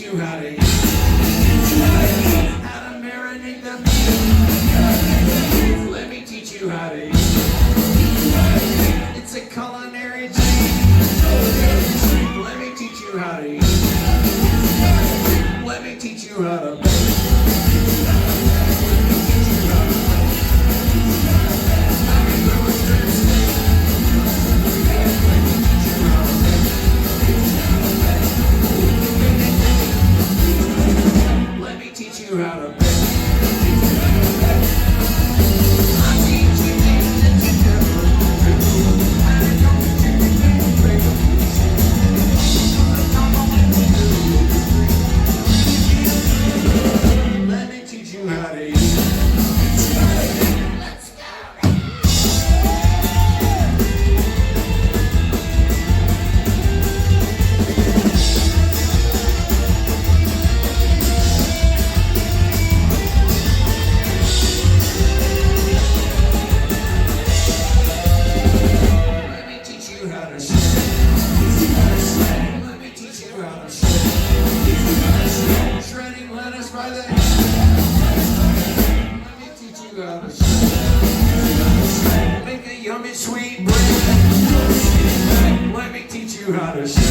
you how to eat. How to marinate the meat. Let me teach you how to eat. It's a culinary treat. Let me teach you how to eat. Let me teach you how to bake. Let me teach you how to bake. Make a yummy sweet bread. Let me teach you how to shake.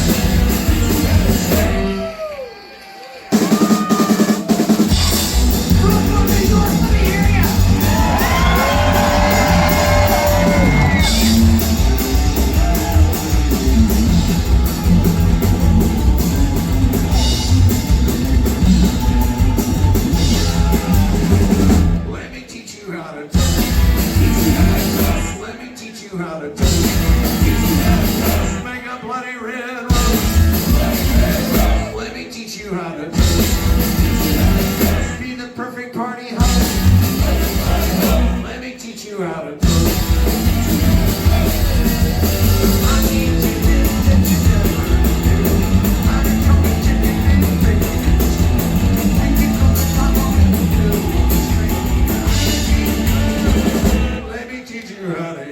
How to toast. Make a bloody red roast. Let me teach you how to toast. Be the perfect party host. Let me teach you how to toast. Let me teach you how to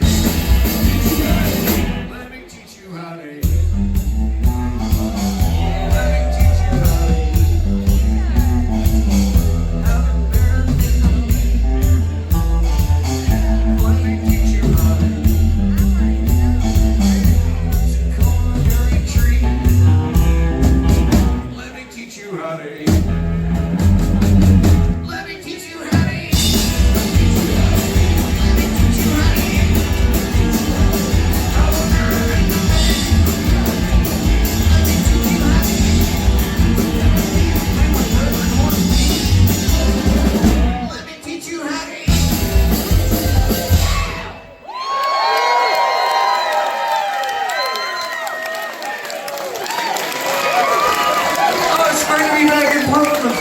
eat.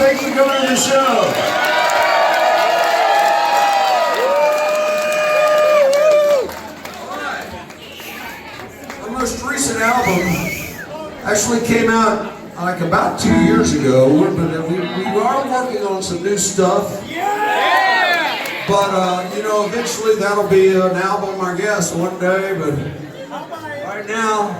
Thanks for coming to the show. Alright. Our most recent album actually came out like about 2 years ago, but we are working on some new stuff. But you know, eventually that'll be an album, I guess, one day, but right now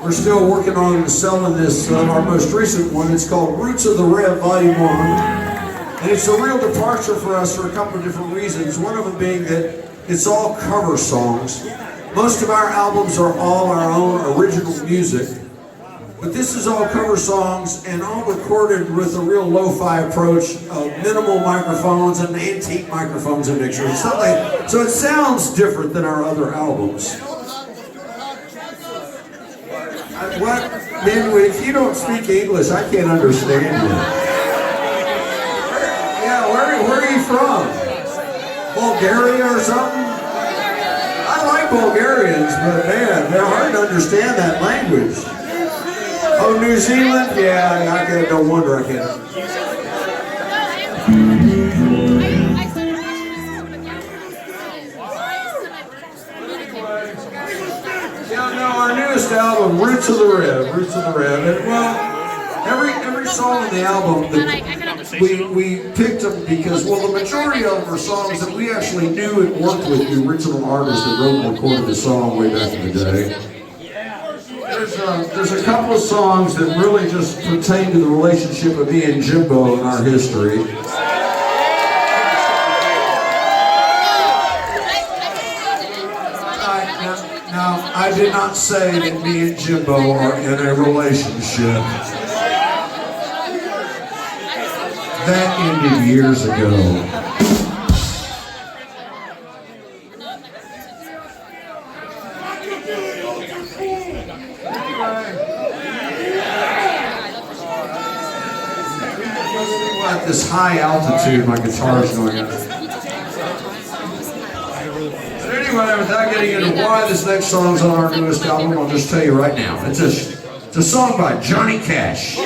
we're still working on selling this, our most recent one. It's called Roots of the Rev, Volume 1. And it's a real departure for us for a couple of different reasons. One of them being that it's all cover songs. Most of our albums are all our own original music. But this is all cover songs and all recorded with a real lo-fi approach of minimal microphones and antique microphones and mixers. So it sounds different than our other albums. What? Man, if you don't speak English, I can't understand you. Yeah, where are you from? Bulgaria or something? I like Bulgarians, but man, they're hard to understand that language. Oh, New Zealand? Yeah, I can't, no wonder I can't. Our newest album, Roots of the Rev. And, well, every song on the album, we picked them because, well, the majority of them are songs that we actually knew and worked with the original artists that wrote and recorded the song way back in the day. And There's a couple of songs that really just pertain to the relationship of me and Jimbo in our history. Now, I did not say that me and Jimbo are in a relationship. That ended years ago. At this high altitude, my guitar is going up. But anyway, without getting into why this next song's on our newest album, I'll just tell you right now. It's a song by Johnny Cash.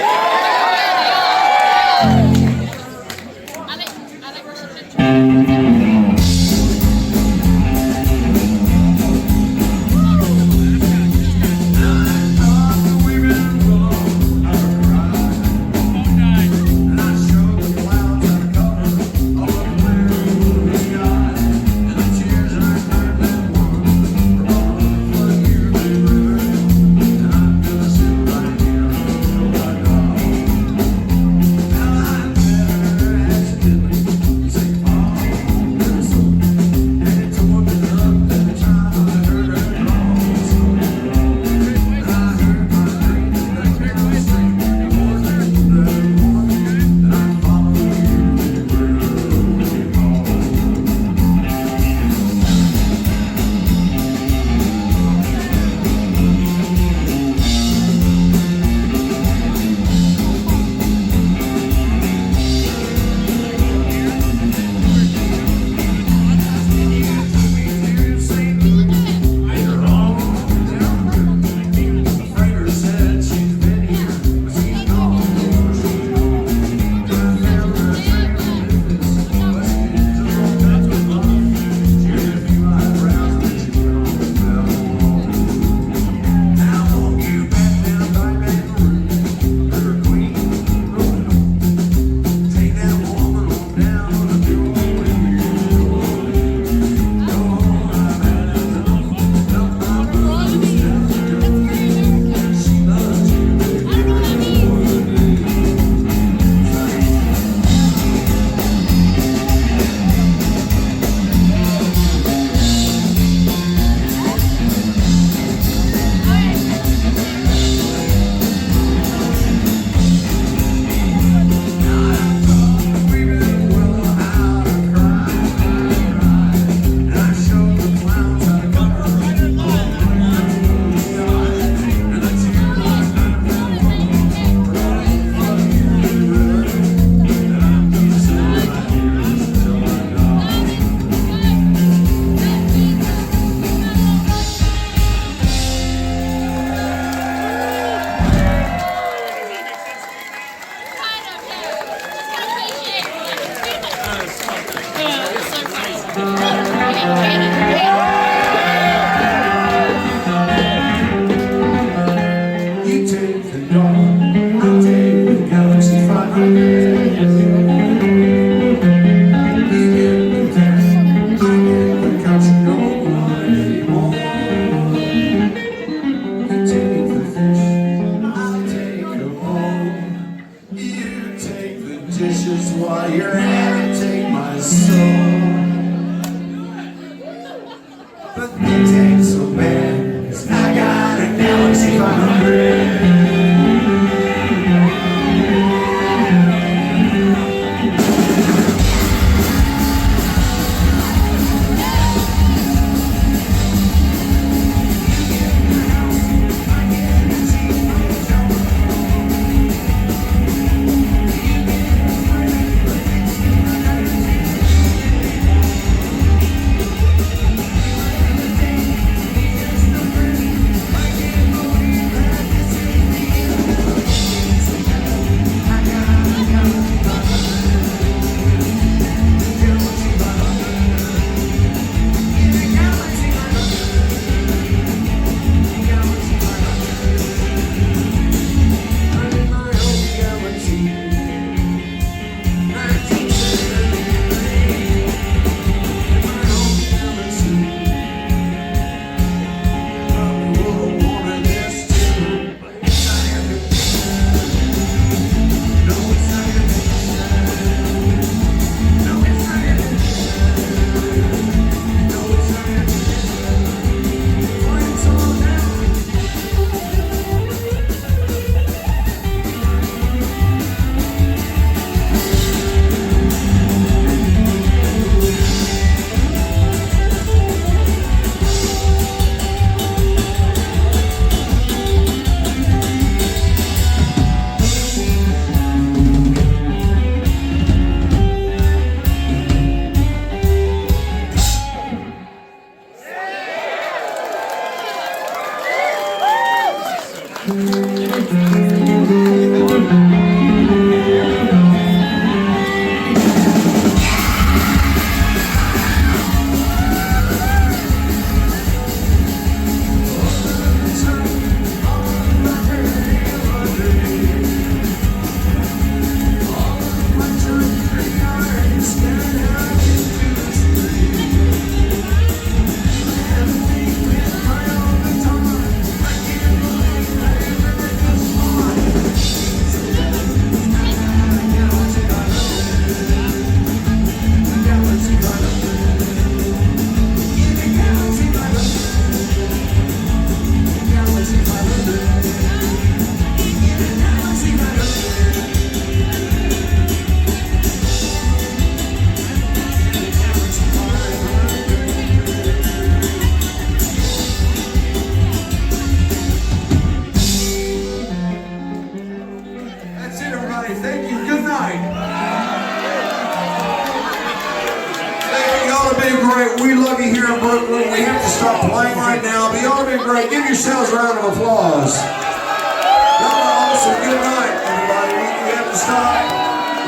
been great. We love you here in Brooklyn. We have to stop playing right now, but y'all have been great. Give yourselves a round of applause. Y'all are awesome. Good night, everybody. We have to stop.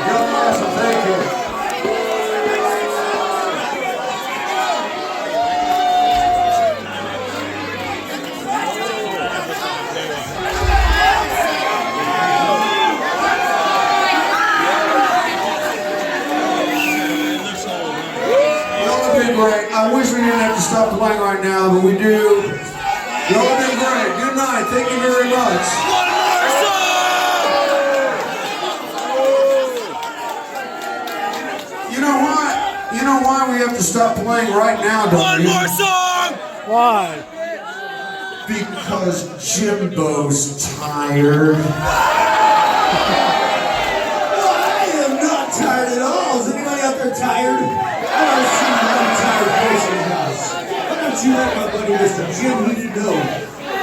Y'all are awesome. Thank you. Great. I wish we didn't have to stop playing right now, but we do. Y'all have been great. Good night. Thank you very much. One more song! You know why? You know why we have to stop playing right now, don't One you? more song! Why? Because Jimbo's tired. Well, I am not tired at all. Is anybody out there tired? I don't see one tired person in the house. Why don't you let my buddy Mr. Jim Heaton know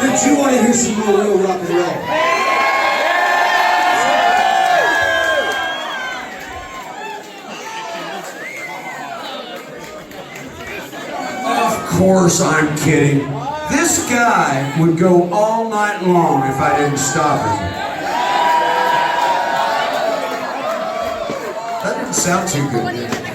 that you want to hear some more real rock and roll? Of course I'm kidding. This guy would go all night long if I didn't stop him. That didn't sound too good, did it?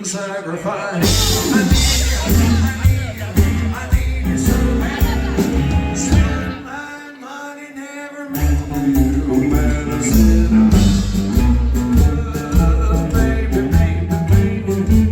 sacrifice. I need you so bad. Spend my money, never make you mad. I said, baby, baby, baby.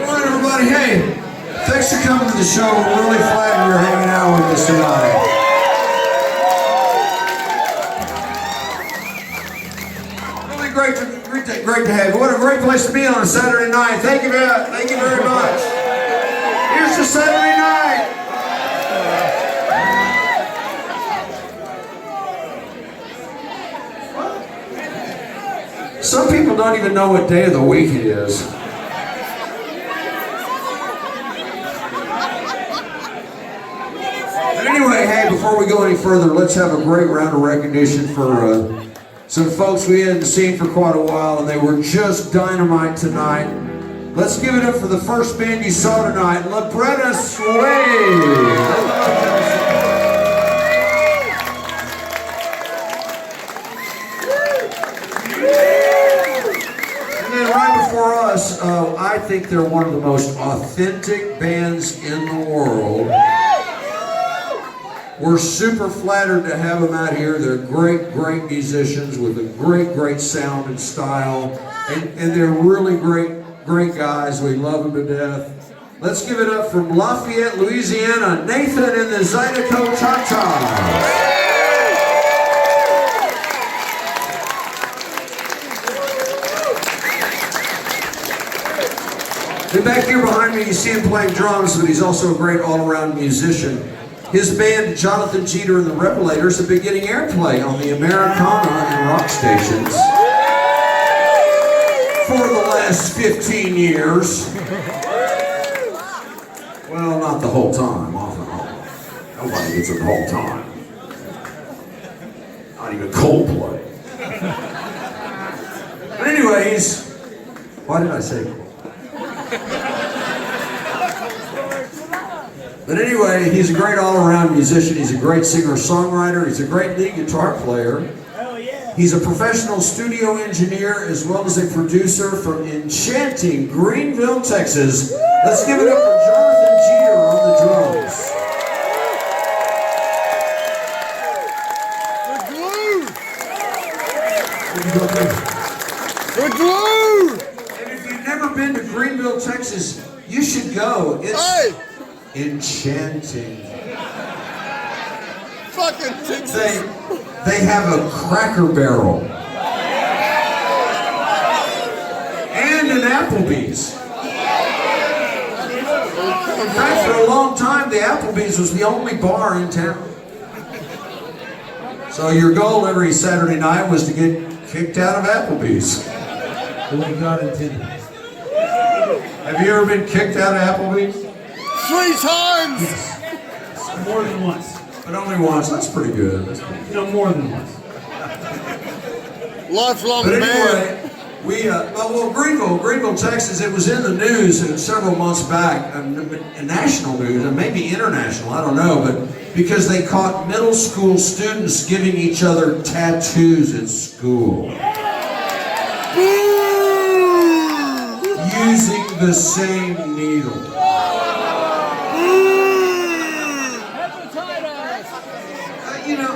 Alright everybody, hey, thanks for coming to the show. We're really flattered you're hanging out with us tonight. Really great to have you. What a great place to be on a Saturday night. Thank you very much. Here's the Saturday night. Some people don't even know what day of the week it is. But anyway, hey, before we go any further, let's have a great round of recognition for some folks we hadn't seen for quite a while, and they were just dynamite tonight. Let's give it up for the first band you saw tonight, Labretta, Suede. For us, I think they're one of the most authentic bands in the world. We're super flattered to have them out here. They're great musicians with a great sound and style. And they're really great guys. We love them to death. Let's give it up from Lafayette, Louisiana, Nathan and the Zydeco Cha-Cha. And back here behind me, you see him playing drums, but he's also a great all-around musician. His band, Jonathan Jeter and the Revelators, have been getting airplay on the Americana and rock stations for the last 15 years. Well, not the whole time, off and on. Nobody gets it the whole time. Not even Coldplay. But anyways, why did I say Coldplay? But anyway, he's a great all-around musician. He's a great singer-songwriter. He's a great lead guitar player. He's a professional studio engineer as well as a producer from enchanting Greenville, Texas. Let's give it up for Jonathan Jeter on the drums. We're glued! And if you've never been to Greenville, Texas, you should go. It's enchanting. Fucking Texas. They have a Cracker Barrel. And an Applebee's. In fact, for a long time, the Applebee's was the only bar in town. So your goal every Saturday night was to get kicked out of Applebee's. Only God intended. Have you ever been kicked out of Applebee's? 3 times! Yes. More than once. But only once. That's pretty good. No, more than once. Lifelong But ban. anyway, Greenville, Texas, it was in the news several months back, national news, and maybe international, I don't know, but because they caught middle school students giving each other tattoos at school. Using the same needle.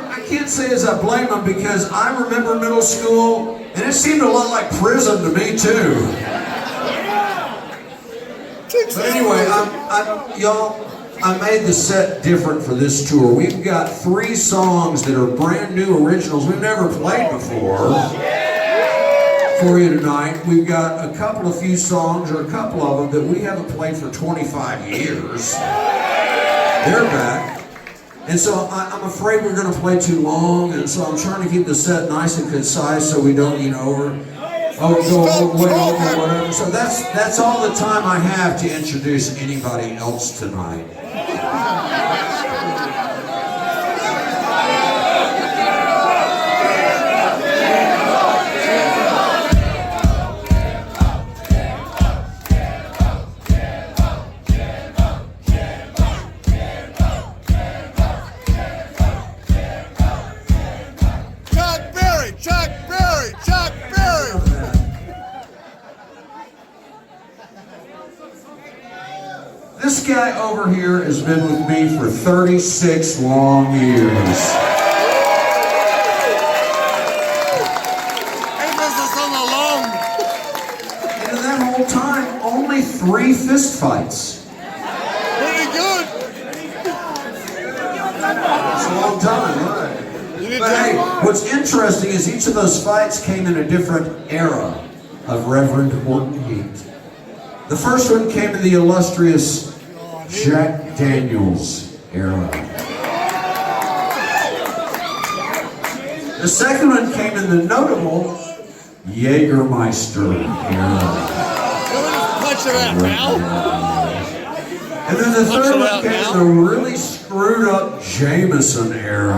I can't say as I blame them because I remember middle school and it seemed a lot like prison to me too. But anyway, I made the set different for this tour. We've got 3 songs that are brand new originals we've never played before for you tonight. We've got a few songs, or a couple of them, that we haven't played for 25 years. They're back. And so I'm afraid we're going to play too long, and so I'm trying to keep the set nice and concise so we don't, go way over whatever. So that's all the time I have to introduce anybody else tonight. This guy over here has been with me for 36 long years. Ain't this on the long? And in that whole time, only 3 fist fights. Pretty good. It's a long time, right? But hey, what's interesting is each of those fights came in a different era of Reverend Horton Heat. The first one came in the illustrious Jack Daniels era. The second one came in the notable Jägermeister era. Punch it out now. And then the third one came in the really screwed up Jameson era.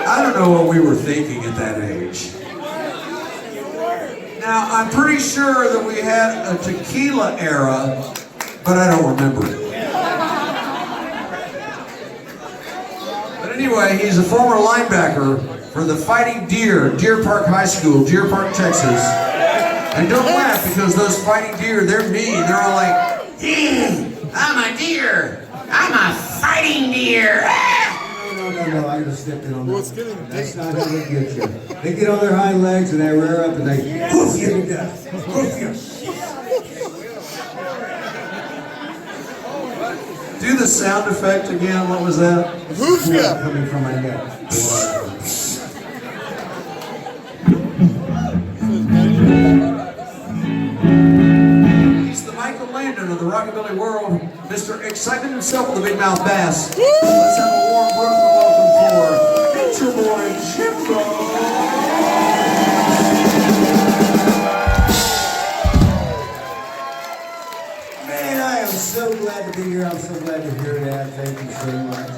I don't know what we were thinking at that age. Now, I'm pretty sure that we had a tequila era, but I don't remember it. But anyway, he's a former linebacker for the Fighting Deer, Deer Park High School, Deer Park, Texas. And don't laugh, because those Fighting Deer, they're mean. They're all like, I'm a deer. I'm a fighting deer. No, I just stepped in on that. That's not how they get you. They get on their hind legs and they rear up and they hoof you to death. Hoof you. Do the sound effect again. What was that? Hoof ya. Coming from my neck. He's the Michael Landon of the rockabilly world, Mr. Excitement himself with the big mouth bass. Let's have a warm Brooklyn welcome for Nature Boy Jimbo. Man, I am so glad to be here. I'm so glad to hear that. Thank you so much.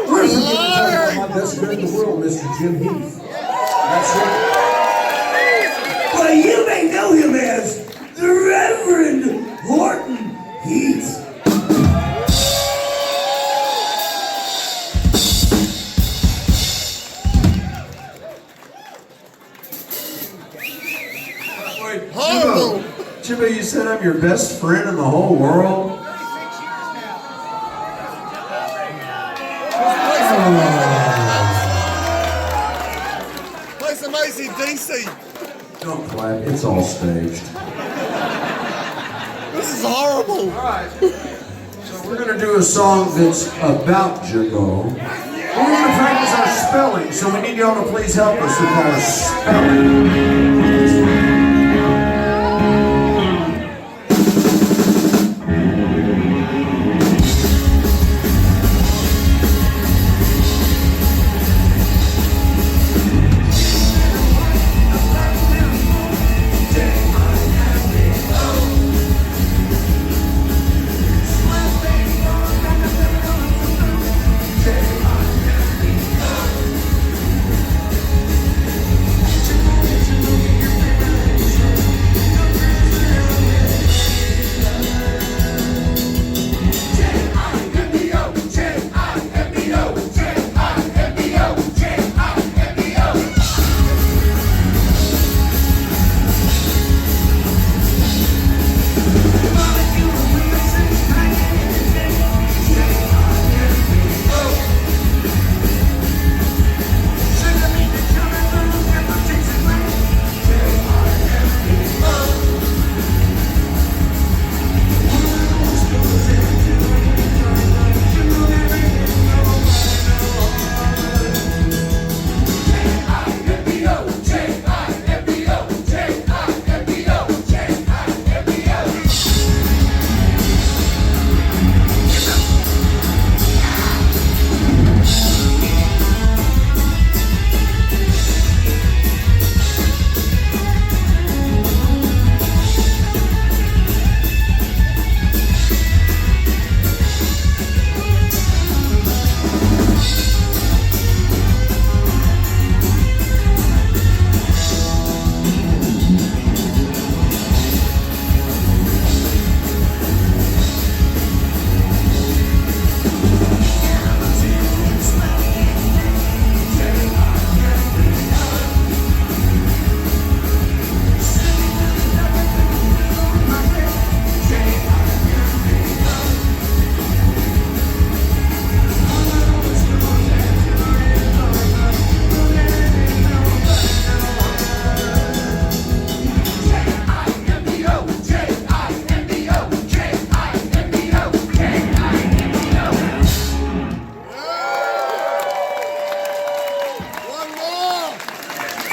We're going to talk about my best friend in the world, Mr. Jim Heath. That's right. But you may know him as the Reverend Horton Heath. Jimbo, you said I'm your best friend in the whole world? Play some AC/DC. Don't clap, it's all staged. This is horrible. Alright, so we're going to do a song that's about Jimbo. We're going to practice our spelling, so we need y'all to please help us with our spelling.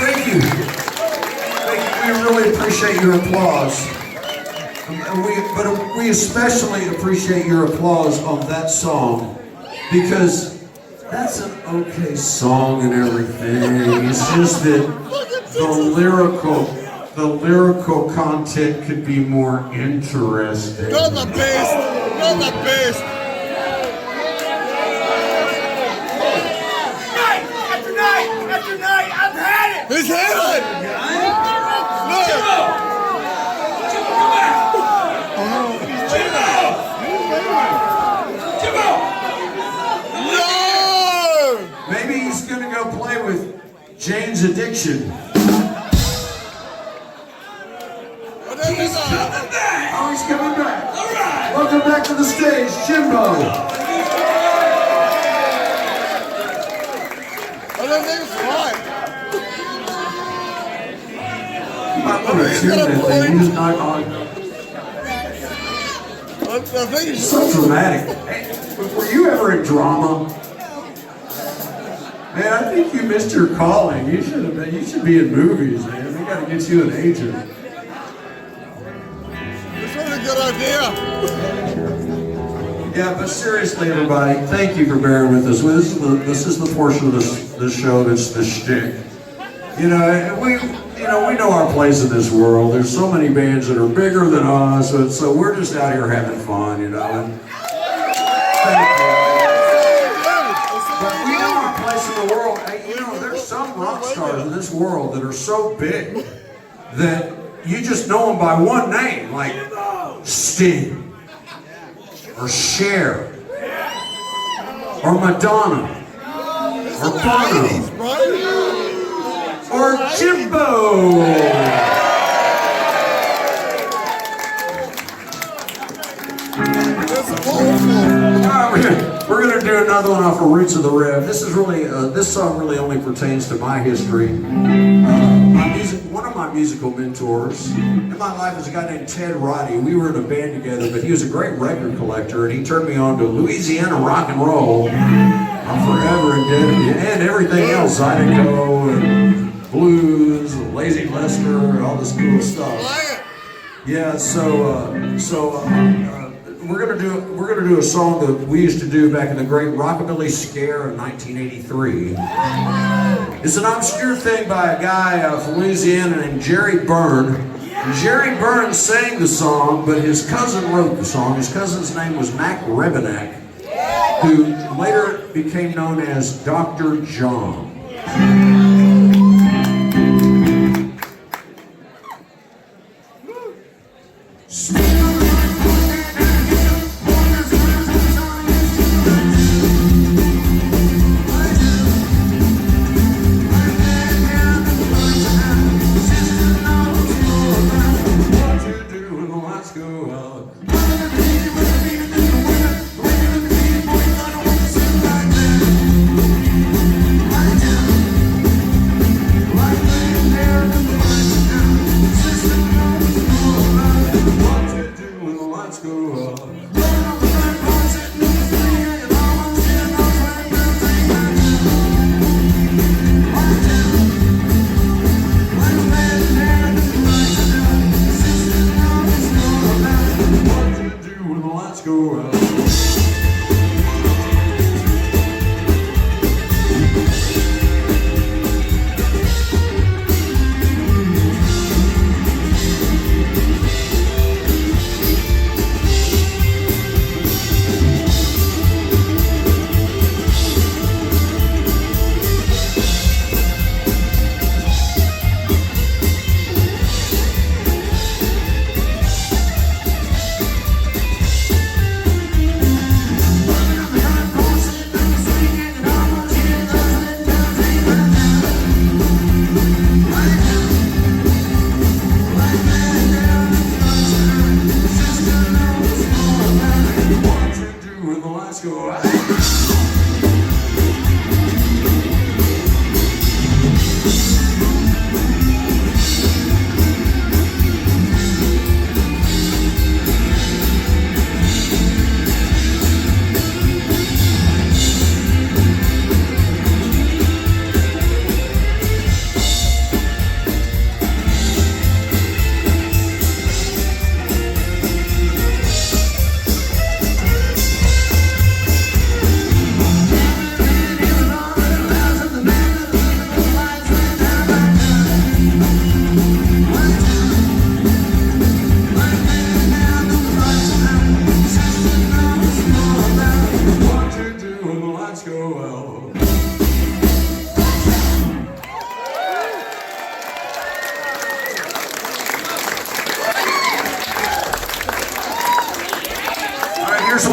Thank you. We really appreciate your applause. But we especially appreciate your applause on that song because that's an okay song and everything. It's just that the lyrical content could be more interesting. Not the best. Not the best. Night after night after night, I've had it. He's had it. No. Jimbo, come back. Jimbo. No. Maybe he's gonna go play with Jane's Addiction. He's coming back. Oh, he's coming back. All right. Welcome back to the stage, Jimbo. I don't think it's right. You might want to tune that thing. He's not on. I think it's So dramatic. Hey, were you ever in drama? Man, I think you missed your calling. You should be in movies, man. We got to get you an agent. It's not a good idea. Yeah, but seriously, everybody, thank you for bearing with us. This is the portion of this show that's the shtick. We know our place in this world. There's so many bands that are bigger than us, so we're just out here having fun, And thank you. But we know our place in the world. Hey, there's some rock stars in this world that are so big that you just know them by one name, like Sting. Or Cher, or Madonna, or Bono, or Jimbo. We're gonna do another one off of Roots of the Rev. This song really only pertains to my history. One of my musical mentors in my life is a guy named Ted Roddy. We were in a band together, but he was a great record collector, and he turned me on to Louisiana rock and roll. I'm forever indebted, and everything else, Zydeco and blues, Lazy Lester, all this cool stuff. Yeah, we're gonna do a song that we used to do back in the great Rockabilly Scare of 1983. It's an obscure thing by a guy from Louisiana named Jerry Byrne. And Jerry Byrne sang the song, but his cousin wrote the song. His cousin's name was Mac Rebenak, who later became known as Dr. John.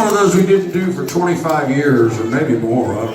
one of those we didn't do for 25 years, or maybe more.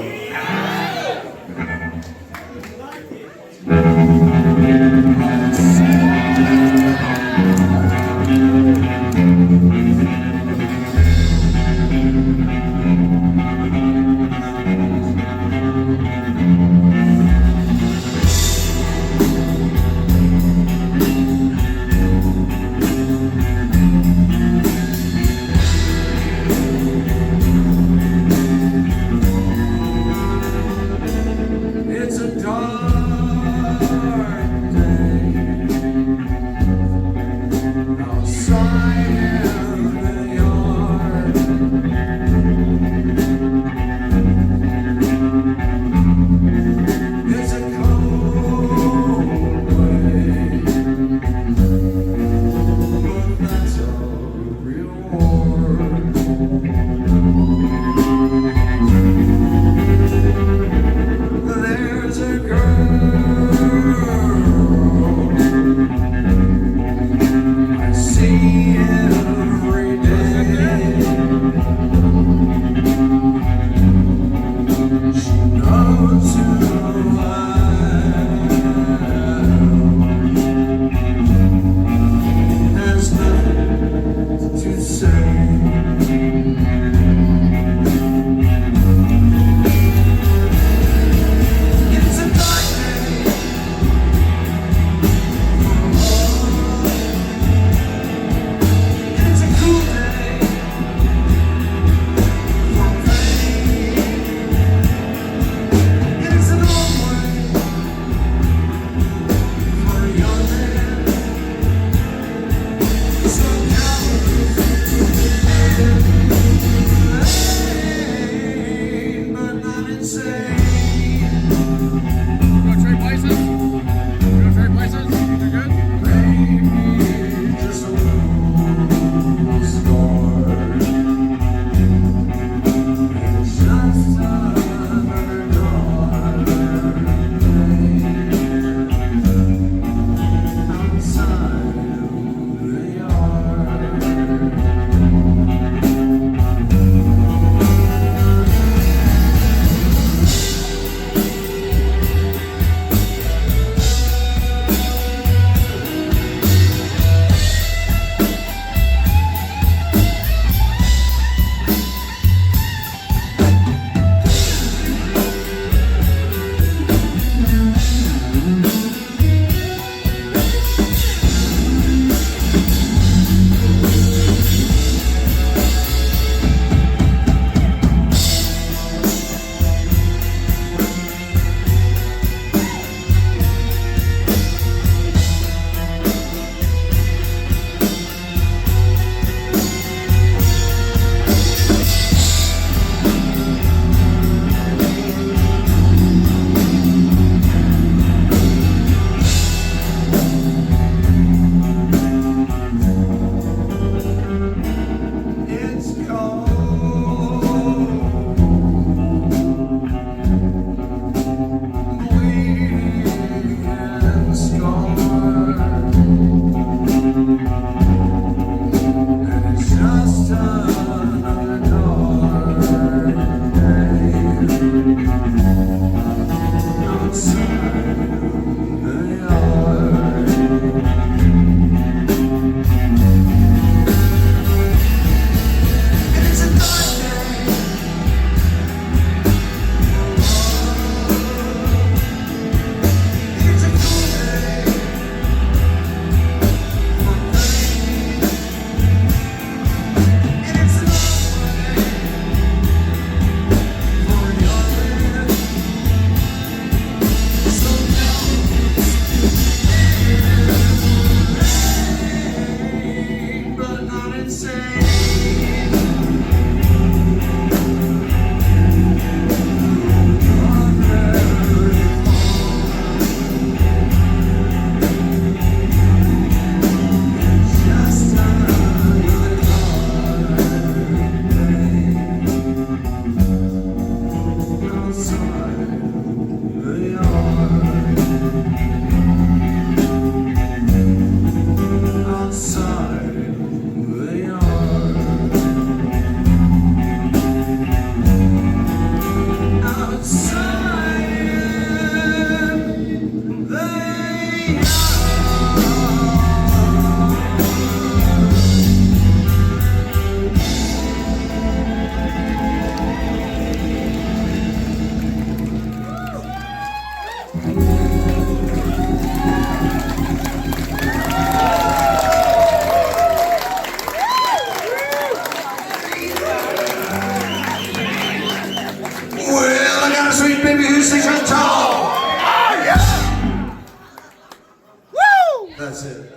That's it.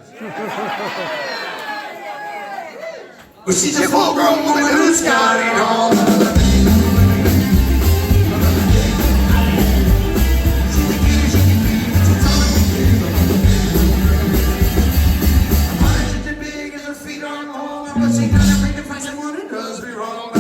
But she's a full-grown woman who's got it all. But she gotta bring the price of one who does me wrong.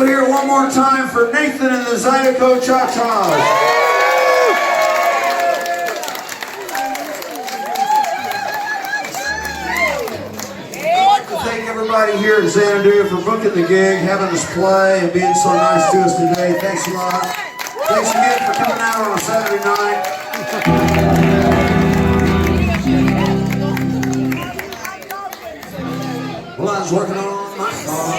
also hear it one more time for Nathan and the Zydeco Cha-Chas. Thank everybody here at Xanadu for booking the gig, having us play, and being so nice to us today. Thanks a lot. Thanks again for coming out on a Saturday night. Well, I was working on my car.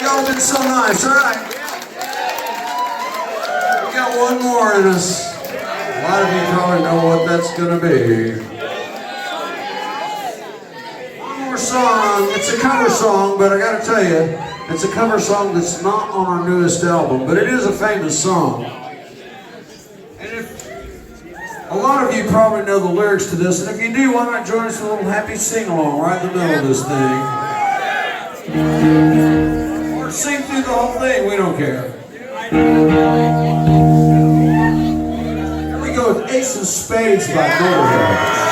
Y'all been so nice, all right? We got one more in us. A lot of you probably know what that's gonna be. One more song. It's a cover song, but I gotta tell you, it's a cover song that's not on our newest album, but it is a famous song. And if a lot of you probably know the lyrics to this, and if you do, why not join us in a little happy sing-along right in the middle of this thing? Sing through the whole thing, we don't care. Here we go with Ace of Spades by Motel.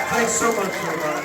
Thanks so much, everybody.